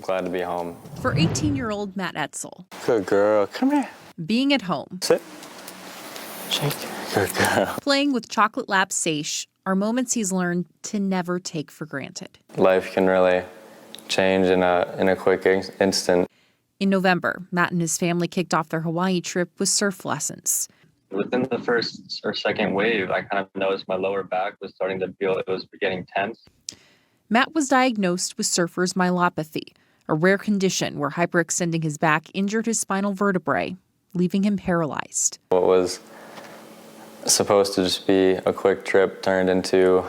glad to be home. For 18-year-old Matt Etzell, Good girl. Come here. being at home, Sit. Shake. Good girl. playing with chocolate lap Saish are moments he's learned to never take for granted. Life can really change in a quick instant. In November, Matt and his family kicked off their Hawaii trip with surf lessons. Within the first or second wave, I kind of noticed my lower back was starting to feel it was getting tense. Matt was diagnosed with surfer's myelopathy, a rare condition where hyperextending his back injured his spinal vertebrae, leaving him paralyzed. What was supposed to just be a quick trip turned into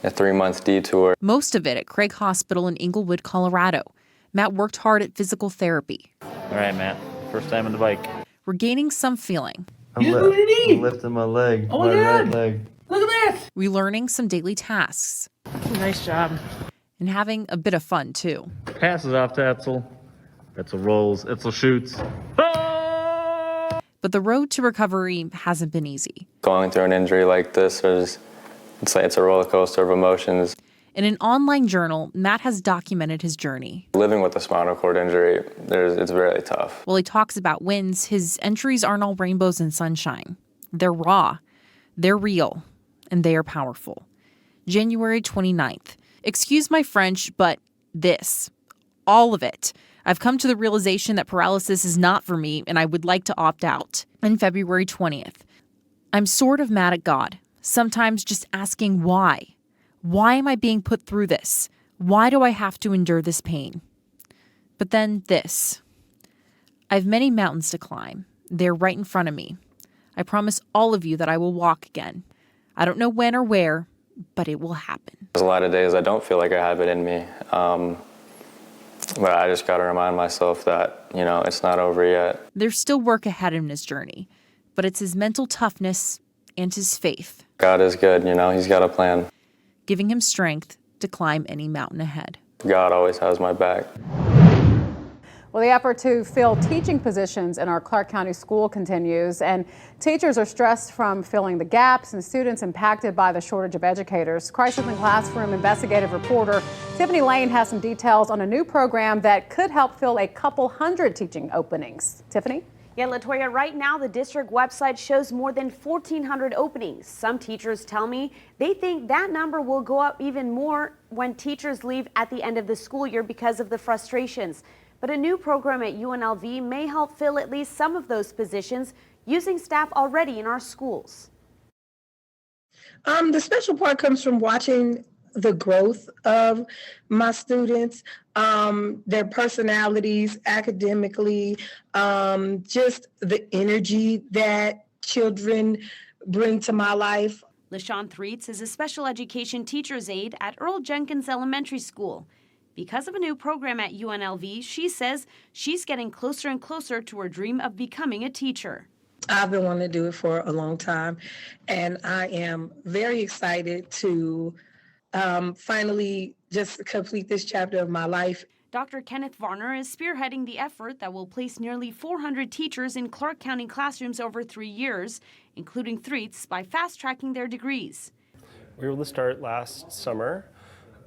a 3-month detour. Most of it at Craig Hospital in Inglewood, Colorado. Matt worked hard at physical therapy. All right, Matt. First time on the bike. Regaining some feeling. I'm lifting my leg. Oh my right God. leg. Look at that! Relearning some daily tasks. Nice job. And having a bit of fun, too. Passes off to Etzell. Etzell rolls. Etzell shoots. But the road to recovery hasn't been easy. Going through an injury like this, it's a roller coaster of emotions. In an online journal, Matt has documented his journey. Living with a spinal cord injury, it's really tough. While he talks about wins, his entries aren't all rainbows and sunshine. They're raw, they're real, and they are powerful. January 29th. Excuse my French, but this, all of it. I've come to the realization that paralysis is not for me, and I would like to opt out. And February 20th. I'm sort of mad at God, sometimes just asking why. Why am I being put through this? Why do I have to endure this pain? But then this. I have many mountains to climb. They're right in front of me. I promise all of you that I will walk again. I don't know when or where, but it will happen. There's a lot of days I don't feel like I have it in me. But I just got to remind myself that, it's not over yet. There's still work ahead in his journey, but it's his mental toughness and his faith. God is good, he's got a plan. Giving him strength to climb any mountain ahead. God always has my back. Well, the effort to fill teaching positions in our Clark County school continues, and teachers are stressed from filling the gaps and students impacted by the shortage of educators. Crisis in Classroom investigative reporter Tiffany Lane has some details on a new program that could help fill a couple hundred teaching openings. Tiffany? Yeah, LaToya, right now the district website shows more than 1,400 openings. Some teachers tell me they think that number will go up even more when teachers leave at the end of the school year because of the frustrations. But a new program at UNLV may help fill at least some of those positions using staff already in our schools. The special part comes from watching the growth of my students, their personalities, academically, just the energy that children bring to my life. LaShawn Threets is a special education teacher's aide at Earl Jenkins Elementary School. Because of a new program at UNLV, she says she's getting closer and closer to her dream of becoming a teacher. I've been wanting to do it for a long time, and I am very excited to finally just complete this chapter of my life. Dr. Kenneth Varner is spearheading the effort that will place nearly 400 teachers in Clark County classrooms over 3 years, including Threets, by fast-tracking their degrees. We were able to start last summer,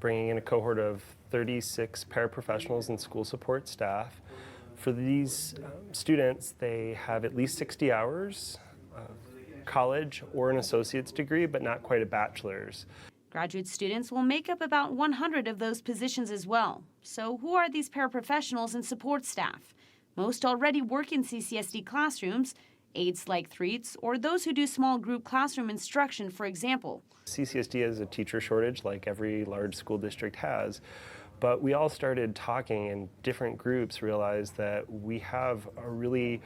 bringing in a cohort of 36 paraprofessionals and school support staff. For these students, they have at least 60 hours of college or an associate's degree, but not quite a bachelor's. Graduate students will make up about 100 of those positions as well. So who are these paraprofessionals and support staff? Most already work in CCSD classrooms, aides like Threets, or those who do small group classroom instruction, for example. CCSD has a teacher shortage like every large school district has, but we all started talking in different groups, realized that we have a really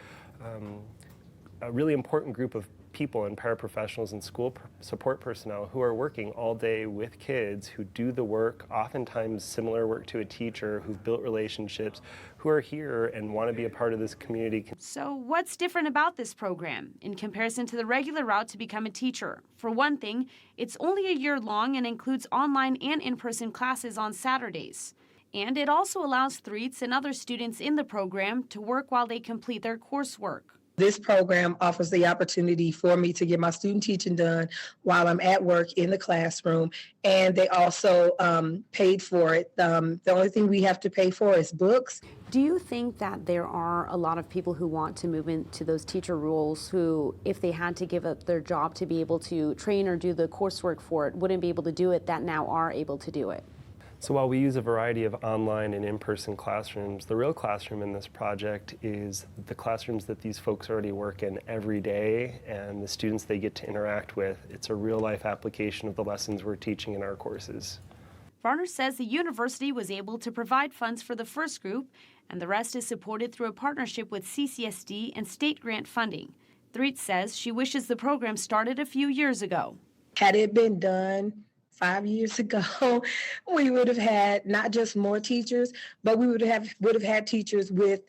important group of people and paraprofessionals and school support personnel who are working all day with kids, who do the work, oftentimes similar work to a teacher, who've built relationships, who are here and want to be a part of this community. So what's different about this program in comparison to the regular route to become a teacher? For one thing, it's only a year long and includes online and in-person classes on Saturdays. And it also allows Threets and other students in the program to work while they complete their coursework. This program offers the opportunity for me to get my student teaching done while I'm at work in the classroom, and they also paid for it. The only thing we have to pay for is books. Do you think that there are a lot of people who want to move into those teacher roles who, if they had to give up their job to be able to train or do the coursework for it, wouldn't be able to do it, that now are able to do it? So while we use a variety of online and in-person classrooms, the real classroom in this project is the classrooms that these folks already work in every day and the students they get to interact with. It's a real-life application of the lessons we're teaching in our courses. Varner says the university was able to provide funds for the first group, and the rest is supported through a partnership with CCSD and state grant funding. Threet says she wishes the program started a few years ago. Had it been done 5 years ago, we would have had not just more teachers, but we would have had teachers with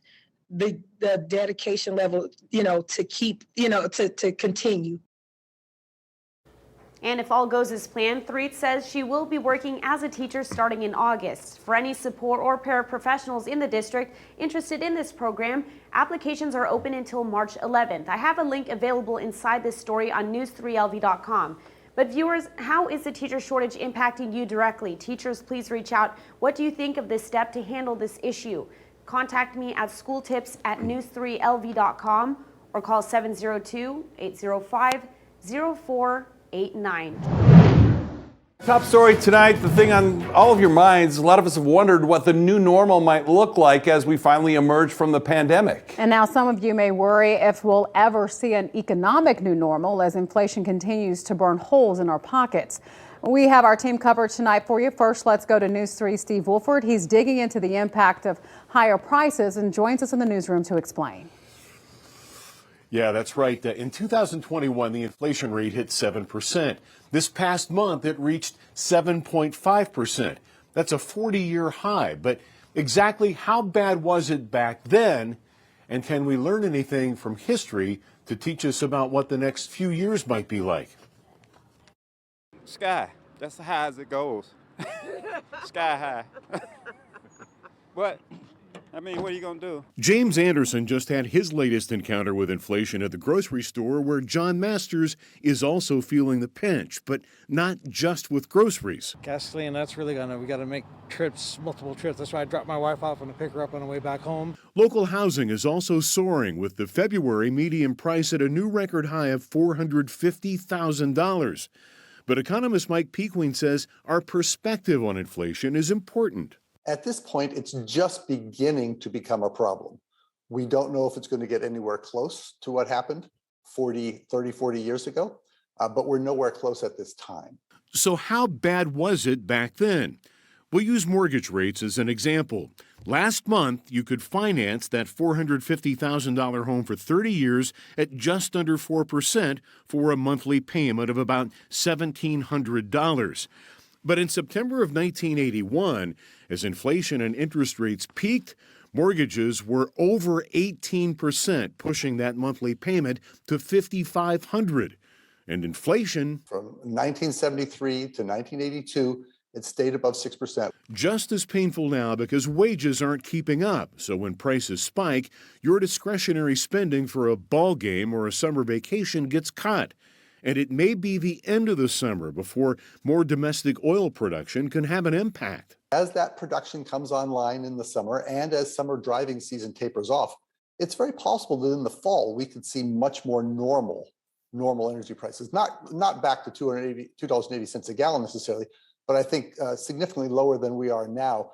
the dedication level, to keep, to continue. And if all goes as planned, Threet says she will be working as a teacher starting in August. For any support or paraprofessionals in the district interested in this program, applications are open until March 11th. I have a link available inside this story on news3lv.com. But viewers, how is the teacher shortage impacting you directly? Teachers, please reach out. What do you think of this step to handle this issue? Contact me at schooltips@news3lv.com or call 702-805-0489. Top story tonight, the thing on all of your minds, a lot of us have wondered what the new normal might look like as we finally emerge from the pandemic. And now some of you may worry if we'll ever see an economic new normal as inflation continues to burn holes in our pockets. We have our team covered tonight for you. First, let's go to News 3's Steve Wolford. He's digging into the impact of higher prices and joins us in the newsroom to explain. Yeah, that's right. In 2021, the inflation rate hit 7%. This past month, it reached 7.5%. That's a 40-year high. But exactly how bad was it back then? And can we learn anything from history to teach us about what the next few years might be like? Sky. That's as high as it goes. Sky high. What? I mean, what are you going to do? James Anderson just had his latest encounter with inflation at the grocery store where John Masters is also feeling the pinch, but not just with groceries. Gasoline, that's really we got to make trips, multiple trips. That's why I dropped my wife off and pick her up on the way back home. Local housing is also soaring with the February median price at a new record high of $450,000. But economist Mike Pequeen says our perspective on inflation is important. At this point, it's just beginning to become a problem. We don't know if it's going to get anywhere close to what happened 30, 40 years ago, but we're nowhere close at this time. So how bad was it back then? We'll use mortgage rates as an example. Last month, you could finance that $450,000 home for 30 years at just under 4% for a monthly payment of about $1,700. But in September of 1981, as inflation and interest rates peaked, mortgages were over 18%, pushing that monthly payment to $5,500. And inflation, from 1973 to 1982, it stayed above 6%. Just as painful now because wages aren't keeping up. So when prices spike, your discretionary spending for a ball game or a summer vacation gets cut. And it may be the end of the summer before more domestic oil production can have an impact. As that production comes online in the summer and as summer driving season tapers off, it's very possible that in the fall we could see much more normal energy prices. Not back to $2.80 a gallon necessarily, but I think significantly lower than we are now.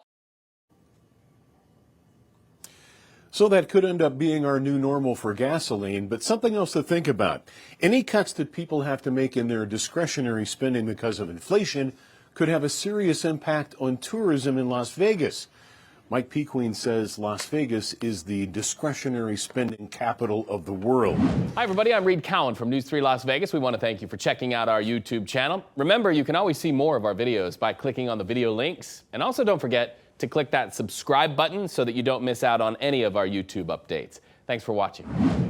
So that could end up being our new normal for gasoline, but something else to think about. Any cuts that people have to make in their discretionary spending because of inflation could have a serious impact on tourism in Las Vegas. Mike Pequeen says Las Vegas is the discretionary spending capital of the world. Hi, everybody. I'm Reed Cowan from News 3 Las Vegas. We want to thank you for checking out our YouTube channel. Remember, you can always see more of our videos by clicking on the video links. And also don't forget to click that subscribe button so that you don't miss out on any of our YouTube updates. Thanks for watching.